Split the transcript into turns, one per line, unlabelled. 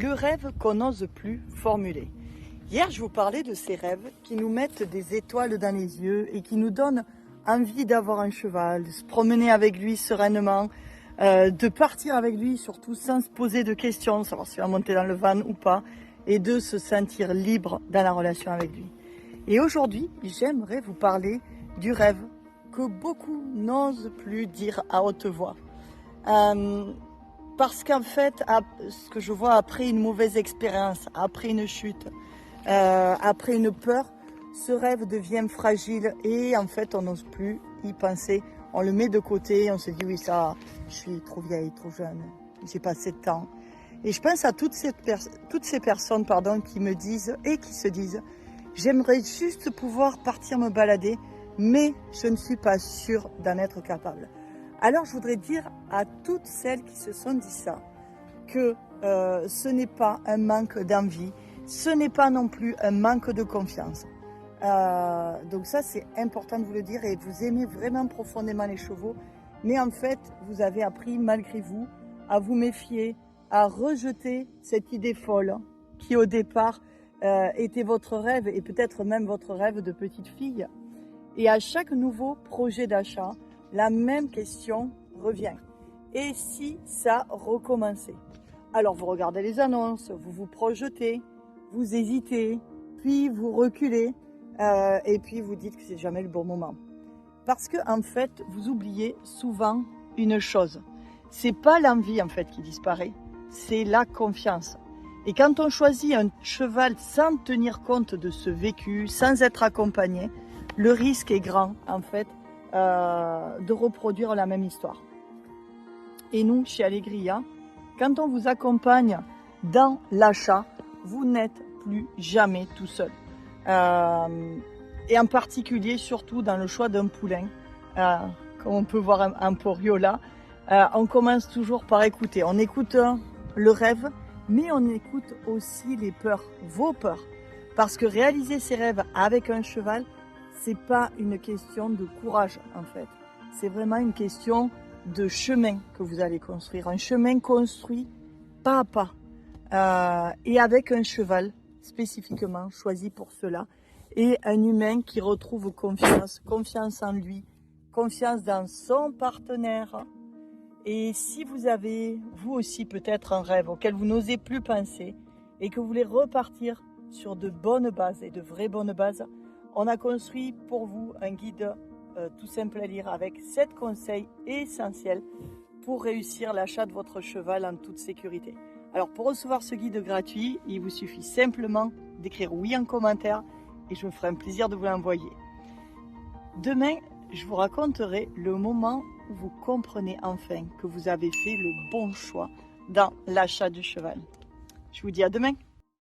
Le rêve qu'on n'ose plus formuler. Hier, je vous parlais de ces rêves qui nous mettent des étoiles dans les yeux et qui nous donnent envie d'avoir un cheval, de se promener avec lui sereinement, de partir avec lui surtout sans se poser de questions, savoir s'il va monter dans le van ou pas, et de se sentir libre dans la relation avec lui. Et aujourd'hui, j'aimerais vous parler du rêve que beaucoup n'osent plus dire à haute voix. Parce qu'en fait, ce que je vois après une mauvaise expérience, après une chute, après une peur, ce rêve devient fragile et en fait, on n'ose plus y penser. On le met de côté, on se dit oui, ça, je suis trop vieille, trop jeune, j'ai pas assez de temps. Et je pense à toutes ces personnes qui me disent et qui se disent j'aimerais juste pouvoir partir me balader, mais je ne suis pas sûre d'en être capable. Alors je voudrais dire à toutes celles qui se sont dit ça que ce n'est pas un manque d'envie, ce n'est pas non plus un manque de confiance. Donc ça c'est important de vous le dire, et vous aimez vraiment profondément les chevaux, mais en fait vous avez appris malgré vous à vous méfier, à rejeter cette idée folle qui au départ était votre rêve et peut-être même votre rêve de petite fille. Et à chaque nouveau projet d'achat, la même question revient. Et si ça recommençait? Alors vous regardez les annonces, vous vous projetez, vous hésitez, puis vous reculez et puis vous dites que c'est jamais le bon moment. Parce que en fait, vous oubliez souvent une chose. C'est pas l'envie en fait qui disparaît, c'est la confiance. Et quand on choisit un cheval sans tenir compte de ce vécu, sans être accompagné, le risque est grand en fait de reproduire la même histoire. Et nous, chez Allegria, quand on vous accompagne dans l'achat, vous n'êtes plus jamais tout seul. Et en particulier, surtout dans le choix d'un poulain, comme on peut voir un Porio là, on commence toujours par écouter. On écoute le rêve, mais on écoute aussi les peurs, vos peurs. Parce que réaliser ses rêves avec un cheval, c'est pas une question de courage en fait. C'est vraiment une question de chemin que vous allez construire. Un chemin construit pas à pas. Et avec un cheval spécifiquement choisi pour cela. Et un humain qui retrouve confiance, confiance en lui, confiance dans son partenaire. Et si vous avez, vous aussi, peut-être un rêve auquel vous n'osez plus penser et que vous voulez repartir sur de bonnes bases et de vraies bonnes bases, on a construit pour vous un guide tout simple à lire avec 7 conseils essentiels pour réussir l'achat de votre cheval en toute sécurité. Alors pour recevoir ce guide gratuit, il vous suffit simplement d'écrire oui en commentaire et je me ferai un plaisir de vous l'envoyer. Demain, je vous raconterai le moment où vous comprenez enfin que vous avez fait le bon choix dans l'achat du cheval. Je vous dis à demain.